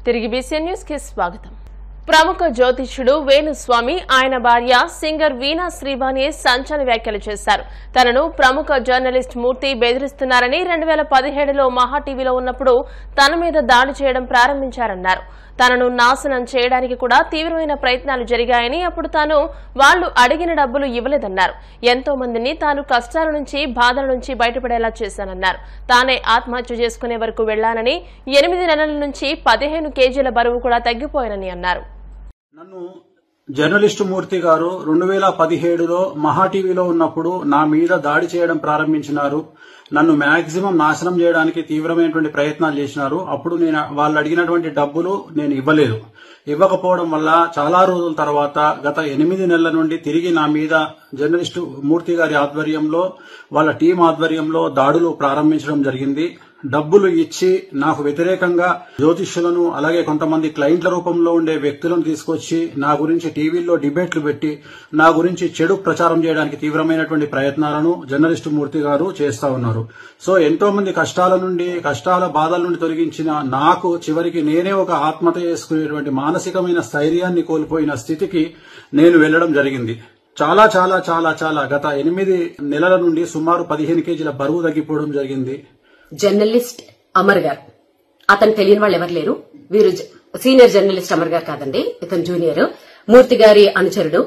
తిరిగి BCN news కి స్వాగతం. ప్రముఖ జ్యోతిష్యుడు వేణుస్వామి ఆయన భార్య సింగర్ వీణా శ్రీవాణి సంచలన వ్యాఖ్యలు చేశారు. తనను ప్రముఖ జర్నలిస్ట్ మూర్తి బెదిరిస్తున్నారని 2017లో మహా టీవీలో ఉన్నప్పుడు తన మీద దాడి చేయడం ప్రారంభించారన్నారు. తనను నాశనం చేయడానికి కూడా తీవ్రమైన ప్రయత్నాలు జరిగాయని, అప్పుడు తాను వాళ్లు అడిగిన డబ్బులు ఇవ్వలేదన్నారు. ఎంతో మందిని తాను కష్టాల నుంచి బాధల నుంచి బయటపడేలా చేశానన్నారు. తానే ఆత్మహత్య చేసుకునే వరకు వెళ్లానని, 8 నెలల నుంచి 15 కేజీల బరువు కూడా తగ్గిపోయానని అన్నారు. నన్ను జర్నలిస్టు మూర్తి గారు 2017లో మహా టీవీలో ఉన్నప్పుడు నా మీద దాడి చేయడం ప్రారంభించినారు. నన్ను మాక్సిమం నాశనం చేయడానికి తీవ్రమైనటువంటి ప్రయత్నాలు చేసినారు. అప్పుడు నేను వాళ్ళు అడిగినటువంటి డబ్బులు నేను ఇవ్వలేదు. ఇవ్వకపోవడం వల్ల చాలా రోజుల తర్వాత గత 8 నెలల నుండి తిరిగి నా మీద జర్నలిస్టు మూర్తి గారి ఆధ్వర్యంలో వాళ్ళ టీం ఆధ్వర్యంలో దాడులు ప్రారంభించడం జరిగింది. డబ్బులు ఇచ్చి నాకు వ్యతిరేకంగా జ్యోతిష్యులను అలాగే కొంతమంది క్లయింట్ల రూపంలో ఉండే వ్యక్తులను తీసుకొచ్చి నా గురించి టీవీల్లో డిబేట్లు పెట్టి నా గురించి చెడు ప్రచారం చేయడానికి తీవ్రమైనటువంటి ప్రయత్నాలను జర్నలిస్టు మూర్తి గారు చేస్తా ఉన్నారు. సో ఎంతో మంది కష్టాల బాధల నుండి తొలగించిన నాకు చివరికి నేనే ఒక ఆత్మహత్య చేసుకునేటువంటి మానసికమైన స్థైర్యాన్ని కోల్పోయిన స్థితికి నేను వెళ్లడం జరిగింది. చాలా చాలా చాలా చాలా గత 8 నెలల నుండి సుమారు 15 కేజీల బరువు తగ్గిపోవడం జరిగింది. జర్నలిస్ట్ అమర్ గారు, అతను తెలియని వాళ్ళు ఎవరు లేరు. వీరు సీనియర్ జర్నలిస్ట్ అమర్ గారు కాదండి, ఇతను జూనియర్. మూర్తి గారి అనుచరుడు.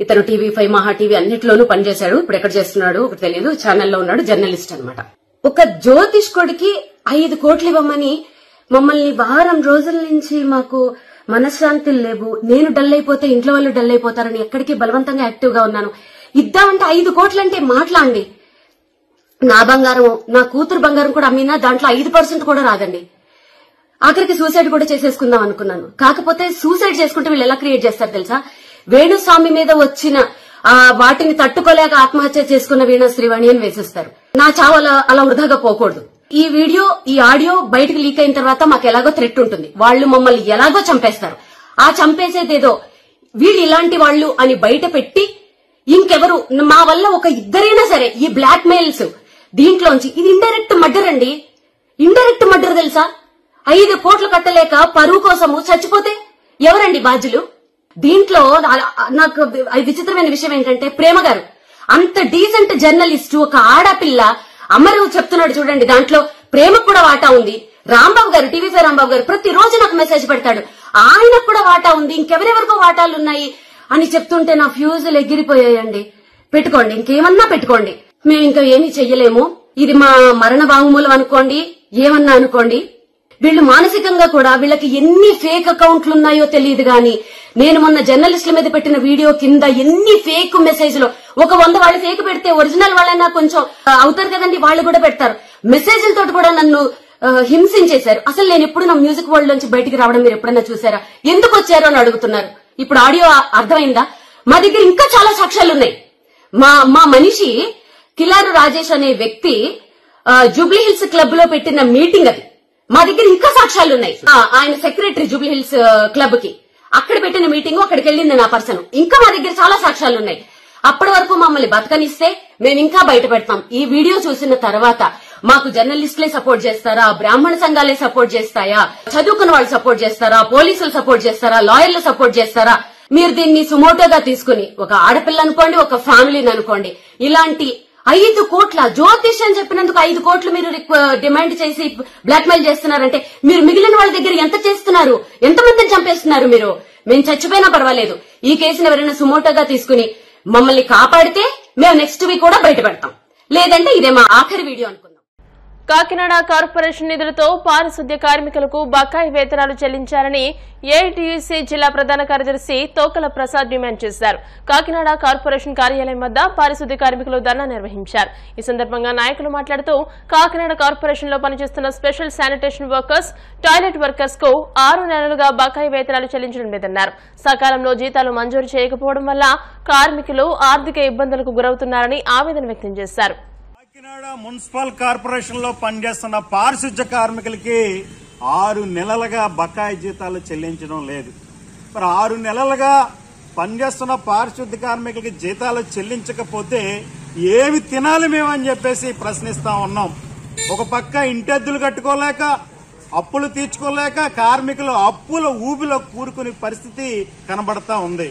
ఇతను TV5 మహా టీవీ అన్నిట్లోనూ పనిచేశాడు. ఇప్పుడు ఎక్కడ చేస్తున్నాడు ఒకటి తెలియదు. ఛానల్లో ఉన్నాడు. జర్నలిస్ట్ అన్నమాట. ఒక జ్యోతిష్కుడికి 5 కోట్లు ఇవ్వమని మమ్మల్ని వారం రోజుల నుంచి మాకు మనశ్శాంతి లేవు, నేను డల్ అయిపోతే ఇంట్లో వాళ్ళు డల్ అయిపోతారని ఎక్కడికి బలవంతంగా యాక్టివ్ గా ఉన్నాను. ఇద్దామంటే 5 కోట్లంటే మాట్లాడండి. నా బంగారం, నా కూతురు బంగారం కూడా అమ్మినా దాంట్లో 5% కూడా రాదండి. ఆఖరికి సూసైడ్ కూడా చేసేసుకుందాం అనుకున్నాను. కాకపోతే సూసైడ్ చేసుకుంటే వీళ్ళు ఎలా క్రియేట్ చేస్తారు తెలుసా? వేణుస్వామి మీద వచ్చిన వాటిని తట్టుకోలేక ఆత్మహత్య చేసుకున్న వీణా శ్రీవాణి అని వేసేస్తారు. నా చావు అలా వృధాగా పోకూడదు. ఈ ఆడియో బయటకు లీక్ అయిన తర్వాత మాకు ఎలాగో థ్రెట్ ఉంటుంది. వాళ్ళు మమ్మల్ని ఎలాగో చంపేస్తారు. ఆ చంపేసేదేదో వీళ్ళు ఇలాంటి వాళ్ళు అని బయట పెట్టి ఇంకెవరు మా వల్ల ఒక ఇద్దరైనా సరే ఈ బ్లాక్ మెయిల్స్ దీంట్లోంచి, ఇది ఇండైరెక్ట్ మర్డర్ అండి. ఇండైరెక్ట్ మర్డర్ తెలుసా? 5 కోట్లు కట్టలేక పరువు కోసము చచ్చిపోతే ఎవరండి బాధ్యులు? దీంట్లో నాకు విచిత్రమైన విషయం ఏంటంటే, ప్రేమ గారు అంత డీసెంట్ జర్నలిస్ట్, ఒక ఆడపిల్ల అమరు చెప్తున్నాడు చూడండి, దాంట్లో ప్రేమకు కూడా వాటా ఉంది. రాంబాబు గారు, TV5 రాంబాబు గారు ప్రతిరోజు నాకు మెసేజ్ పెడతాడు, ఆయనకు కూడా వాటా ఉంది, ఇంకెవరెవరికో వాటాలు ఉన్నాయి అని చెప్తుంటే నా ఫ్యూజులు ఎగిరిపోయాయండి. పెట్టుకోండి, ఇంకేమన్నా పెట్టుకోండి, మేము ఇంకా ఏమీ చెయ్యలేము. ఇది మా మరణ వాంగ్మూలం అనుకోండి, ఏమన్నా అనుకోండి. వీళ్ళు మానసికంగా కూడా, వీళ్ళకి ఎన్ని ఫేక్ అకౌంట్లు ఉన్నాయో తెలియదు గాని, నేను మొన్న జర్నలిస్టుల మీద పెట్టిన వీడియో కింద ఎన్ని ఫేక్ మెసేజ్లు, ఒక 100 వాళ్ళు ఫేక్ పెడితే ఒరిజినల్ వాళ్ళైనా కొంచెం అవుతారు కదండి, వాళ్ళు కూడా పెడతారు. మెసేజ్లతో కూడా నన్ను హింసించేశారు. అసలు నేను ఎప్పుడు నా మ్యూజిక్ వరల్డ్ నుంచి బయటికి రావడం మీరు ఎప్పుడైనా చూసారా? ఎందుకు వచ్చారో అని అడుగుతున్నారు. ఇప్పుడు ఆడియో అర్థమైందా? మా దగ్గర ఇంకా చాలా సాక్ష్యాలున్నాయి. మా మనిషి కిలారు రాజేష్ అనే వ్యక్తి జూబ్లీ హిల్స్ క్లబ్ లో పెట్టిన మీటింగ్ అది. మా దగ్గర ఇంకా సాక్ష్యాలున్నాయి. ఆయన సెక్రటరీ జూబ్లీ హిల్స్ క్లబ్ కి, అక్కడ పెట్టిన మీటింగ్, అక్కడికి వెళ్ళింది నా పర్సన్. ఇంకా మా దగ్గర చాలా సాక్ష్యాలున్నాయి. అప్పటి వరకు మమ్మల్ని బతకనిస్తే మేము ఇంకా బయట పెడతాం. ఈ వీడియో చూసిన తర్వాత మాకు జర్నలిస్టులే సపోర్ట్ చేస్తారా, బ్రాహ్మణ సంఘాలే సపోర్ట్ చేస్తాయా, చదువుకున్న వాళ్ళు సపోర్ట్ చేస్తారా, పోలీసులు సపోర్ట్ చేస్తారా, లాయర్లు సపోర్ట్ చేస్తారా? మీరు దీన్ని సుమోటోగా తీసుకుని, ఒక ఆడపిల్ల అనుకోండి, ఒక ఫ్యామిలీని అనుకోండి, ఇలాంటి 5 కోట్ల జ్యోతిష్యం చెప్పినందుకు 5 కోట్లు మీరు డిమాండ్ చేసి బ్లాక్ మెయిల్ చేస్తున్నారంటే, మీరు మిగిలిన వాళ్ళ దగ్గర ఎంత చేస్తున్నారు? ఎంతమందిని చంపేస్తున్నారు మీరు? మేము చచ్చిపోయినా పర్వాలేదు, ఈ కేసును ఎవరైనా సుమోటోగా తీసుకుని మమ్మల్ని కాపాడితే మేము నెక్స్ట్ వీక్ కూడా బయట పెడతాం, లేదంటే ఇదే మా ఆఖరి వీడియో అనుకుందాం. కాకినాడ కార్పొరేషన్ నిధులతో పారిశుద్ధ్య కార్మికులకు బకాయి వేతనాలు చెల్లించాలని ఏఐటీయూసీ జిల్లా ప్రధాన కార్యదర్శి తోకల ప్రసాద్ డిమాండ్ చేశారు. కాకినాడ కార్పొరేషన్ కార్యాలయం వద్ద పారిశుద్ధ్య కార్మికులు ధర్నా నిర్వహించారు. ఈ సందర్భంగా నాయకులు మాట్లాడుతూ, కాకినాడ కార్పొరేషన్ లో పనిచేస్తున్న special sanitation workers, toilet workers కు 6 నెలలుగా బకాయి వేతనాలు చెల్లించడం లేదన్నారు. సకాలంలో జీతాలు మంజూరు చేయకపోవడం వల్ల కార్మికులు ఆర్థిక ఇబ్బందులకు గురవుతున్నారని ఆవేదన వ్యక్తం చేశారు. కాకినాడ మున్సిపల్ కార్పొరేషన్ లో పనిచేస్తున్న పారిశుధ్య కార్మికులకి 6 నెలలుగా బకాయి జీతాలు చెల్లించడం లేదు. మరి 6 నెలలుగా పనిచేస్తున్న పారిశుధ్య కార్మికులకి జీతాలు చెల్లించకపోతే ఏమి తినాలి మేమని చెప్పేసి ప్రశ్నిస్తా ఉన్నాం. ఒక పక్క ఇంటెద్దులు కట్టుకోలేక అప్పులు తీర్చుకోలేక కార్మికులు అప్పుల ఊబిలో కూరుకునే పరిస్థితి కనబడతా ఉంది.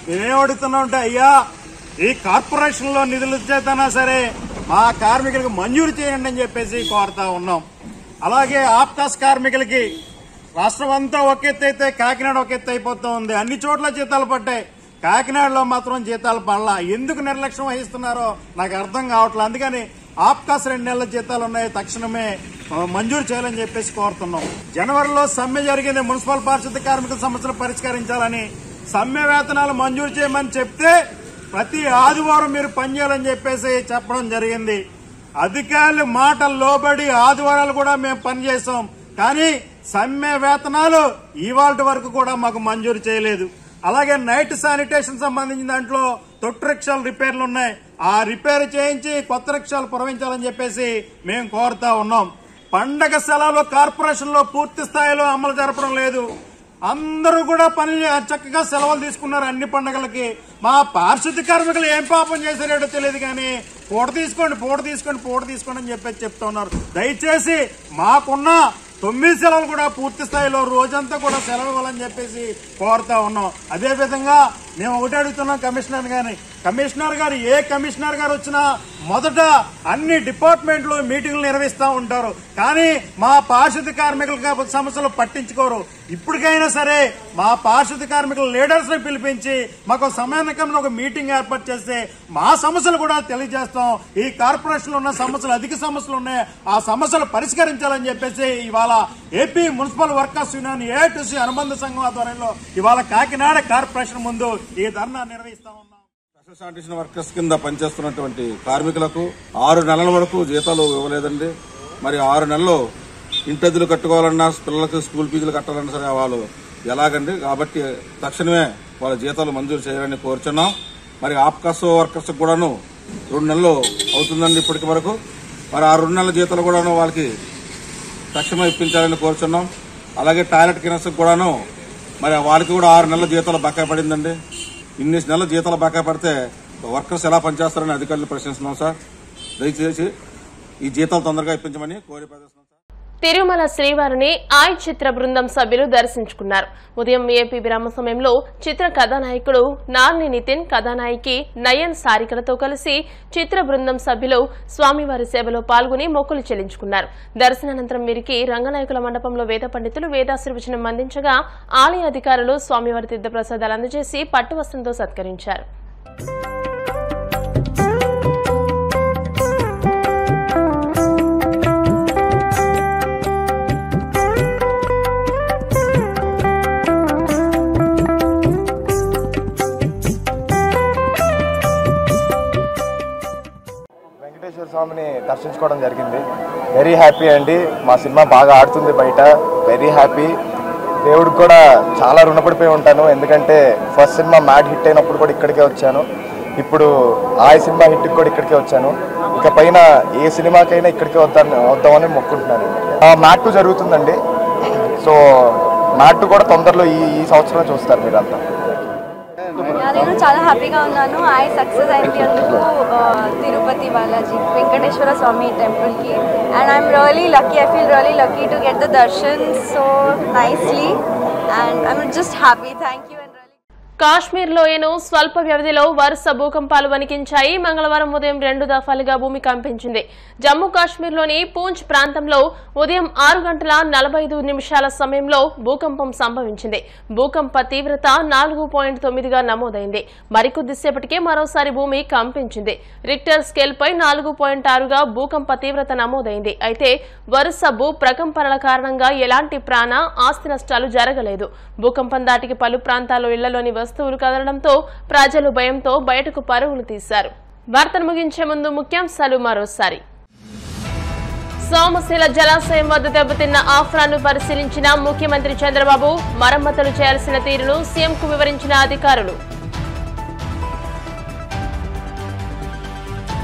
మేమేం అడుగుతున్నాం అంటే, అయ్యా ఈ కార్పొరేషన్ లో నిధులు చేతనా సరే మా కార్మికులకు మంజూరు చేయండి అని చెప్పేసి కోరుతా ఉన్నాం. అలాగే ఆప్కాస్ కార్మికులకి రాష్ట్రం అంతా ఒక ఎత్తు అయితే కాకినాడ ఒక ఎత్తు అయిపోతా ఉంది. అన్ని చోట్ల జీతాలు పడ్డాయి, కాకినాడలో మాత్రం జీతాలు పడలా. ఎందుకు నిర్లక్ష్యం వహిస్తున్నారో నాకు అర్థం కావట్లేదు. అందుకని ఆప్కాస్ 2 నెలల జీతాలు ఉన్నాయి, తక్షణమే మంజూరు చేయాలని చెప్పేసి కోరుతున్నాం. జనవరిలో సమ్మె జరిగింది, మున్సిపల్ పారిశుద్ధ కార్మికుల సమస్యలు పరిష్కరించాలని. సమ్మె వేతనాలు మంజూరు చేయమని చెప్తే ప్రతి ఆదివారం మీరు పనిచేయాలని చెప్పేసి చెప్పడం జరిగింది. అధికారులు మాటలు లోబడి ఆదివారాలు కూడా మేము పనిచేసాం, కానీ సమ్మె వేతనాలు ఇవాళ వరకు కూడా మాకు మంజూరు చేయలేదు. అలాగే నైట్ శానిటేషన్ సంబంధించిన దాంట్లో తొట్టు రిక్షాలు రిపేర్లు ఉన్నాయి, ఆ రిపేర్ చేయించి కొత్త రిక్షాలు పురవించాలని చెప్పేసి మేము కోరుతా ఉన్నాం. పండగ సెలవులు కార్పొరేషన్ లో పూర్తి స్థాయిలో అమలు జరపడం లేదు. అందరూ కూడా పని చక్కగా సెలవులు తీసుకున్నారు అన్ని పండుగలకి. మా పారిశుద్ధ్య కార్మికులు ఏం పాపం చేశారేటో తెలియదు, కానీ పూట తీసుకోండి అని చెప్పేసి చెప్తా ఉన్నారు. దయచేసి మాకున్న 9 సెలవులు కూడా పూర్తి స్థాయిలో రోజంతా కూడా సెలవు ఇవ్వాలని చెప్పేసి కోరుతా ఉన్నాం. అదేవిధంగా మేము ఒకటి అడుగుతున్నాం కమిషనర్ గారిని. కమిషనర్ గారు ఏ కమిషనర్ గారు వచ్చినా మొదట అన్ని డిపార్ట్మెంట్లు మీటింగ్లు నిర్వహిస్తూ ఉంటారు, కానీ మా పారిశుద్ధ్య కార్మికుల సమస్యలు పట్టించుకోరు. ఇప్పటికైనా సరే మా పారిశుద్ధ్య కార్మికుల లీడర్స్ ని పిలిపించి మాకు సమయానికంలో ఒక మీటింగ్ ఏర్పాటు చేస్తే మా సమస్యలు కూడా తెలియజేస్తాం. ఈ కార్పొరేషన్ లో ఉన్న సమస్యలు అధిక సమస్యలు ఉన్నాయి, ఆ సమస్యలు పరిష్కరించాలని చెప్పేసి ఇవాళ AP municipal workers union A2C అనుబంధ సంఘం ఆధ్వర్యంలో ఇవాళ కాకినాడ కార్పొరేషన్ ముందు ఈ ధర్నా నిర్వహిస్తా ఉన్నాం. స్పెషల్ శానిటేషన్ వర్కర్స్ కింద పనిచేస్తున్నటువంటి కార్మికులకు 6 నెలల వరకు జీతాలు ఇవ్వలేదండి. మరి 6 నెలలు ఇంటద్దులు కట్టుకోవాలన్నా, పిల్లలకు స్కూల్ ఫీజులు కట్టాలన్నా సరే వాళ్ళు ఎలాగండి. కాబట్టి తక్షణమే వాళ్ళ జీతాలు మంజూరు చేయాలని కోరుచున్నాం. మరి ఆప్కాస్ వర్కర్స్ కూడాను 2 నెలలు అవుతుందండి ఇప్పటికి వరకు. మరి ఆ 2 నెలల జీతాలు కూడాను వాళ్ళకి తక్షణమే ఇప్పించాలని కోరుచున్నాం. అలాగే టాయిలెట్ క్లీనర్స్ కూడాను మరి వాళ్ళకి కూడా 6 నెలల జీతాలు బకాయి పడిందండి. ఇన్ని నెలల జీతాలు బకాయి పడితే వర్కర్స్ ఎలా పనిచేస్తారని అధికారులు ప్రశ్నిస్తున్నాం సార్. దయచేసి ఈ జీతాలు తొందరగా ఇప్పించమని కోరి ప్రదర్శన. తిరుమల శ్రీవారిని ఆయ్ చిత్ర బృందం సభ్యులు దర్శించుకున్నారు. ఉదయం ఏపీ విరామ సమయంలో చిత్ర కథానాయకుడు నార్ని నితిన్, కథానాయకి నయన్ సారికలతో కలిసి చిత్ర బృందం సభ్యులు స్వామివారి సేవలో పాల్గొని మొక్కులు చెల్లించుకున్నారు. దర్శనానంతరం వీరికి రంగనాయకుల మండపంలో వేద పండితులు వేదాశీర్వచనం అందించగా ఆలయ అధికారులు స్వామివారి తీర్థప్రసాదాలు అందజేసి పట్టువస్త్రంతో సత్కరించారు. స్వామిని దర్శించుకోవడం జరిగింది. వెరీ హ్యాపీ అండి. మా సినిమా బాగా ఆడుతుంది బయట. Very happy. దేవుడికి కూడా చాలా రుణపడిపోయి ఉంటాను, ఎందుకంటే ఫస్ట్ సినిమా మ్యాడ్ హిట్ అయినప్పుడు కూడా ఇక్కడికే వచ్చాను, ఇప్పుడు ఆ సినిమా హిట్కి కూడా ఇక్కడికే వచ్చాను. ఇక పైన ఏ సినిమాకైనా ఇక్కడికే వద్దామని మొక్కుంటున్నాను. మ్యాడ్ 2 జరుగుతుందండి. సో మ్యాడ్ 2 కూడా తొందరలో ఈ సంవత్సరం చూస్తారు మీరంతా. నేను చాలా హ్యాపీగా ఉన్నాను. ఐ సక్సెస్ అయింది అందుకు తిరుపతి బాలాజీ వెంకటేశ్వర స్వామి టెంపుల్కి. And I'm really lucky, I feel really lucky to get the darshan so nicely and I'm just happy. Thank you. Kashmir లోయను స్వల్ప వ్యవధిలో వరుస భూకంపాలు వణికించాయి. మంగళవారం ఉదయం 2 దఫాలుగా భూమి కంపించింది. జమ్మూ కాశ్మీర్లోని పూంచ్ ప్రాంతంలో ఉదయం 6:45 సమయంలో భూకంపం సంభవించింది. భూకంప తీవ్రత 4.9గా నమోదైంది. మరికొద్దిసేపటికే మరోసారి భూమి కంపించింది. రిక్టర్ స్కేల్ పై 4.6గా భూకంప తీవ్రత నమోదైంది. అయితే వరుస భూ ప్రకంపనల కారణంగా ఎలాంటి ప్రాణ ఆస్తి నష్టాలు జరగలేదు. భూకంపం దాటికి పలు ప్రాంతాల్లో ఇళ్లలోని వస్తువులు కదలడంతో ప్రజలు భయంతో బయటకు పరుగులు తీశారు. వార్తను ముగించే ముందు ముఖ్యాంశాలు మరోసారి. సోమశిల జలాశయం వద్ద దెబ్బతిన్న ఆఫ్రాను పరిశీలించిన ముఖ్యమంత్రి చంద్రబాబు. మరమ్మతులు చేయాల్సిన తీరును సీఎంకు వివరించిన అధికారులు.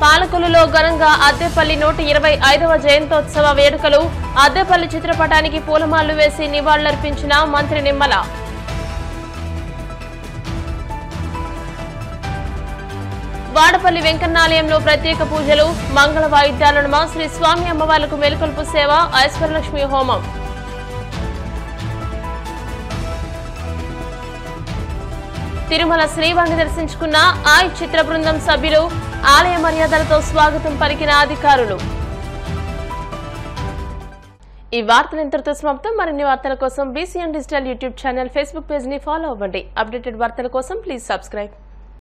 పాలకొల్లులో ఘనంగా అద్దెపల్లి 125వ జయంతోత్సవ వేడుకలు. అద్దెపల్లి చిత్రపటానికి పూలమాలలు వేసి నివాళులర్పించిన మంత్రి నిమ్మల. వాడపల్లి వెంకన్నాలయంలో ప్రత్యేక పూజలు. మంగళ వాయిద్యాల నడుమ శ్రీ స్వామి అమ్మవార్లకు మేల్కొల్పు సేవ, ఐశ్వర్యలక్ష్మి హోమం. తిరుమల శ్రీవారిని దర్శించుకున్న ఆయ్ చిత్ర బృందం సభ్యులు, ఆలయ మర్యాదలతో స్వాగతం పలికిన అధికారులు. ఈ వార్తలు ఇంతటితో సమాప్తం. మరిన్ని వార్తల కోసం BCN digital YouTube channel, Facebook page ని ఫాలో అవ్వండి. అప్డేటెడ్ వార్తల కోసం ప్లీజ్ సబ్స్క్రైబ్.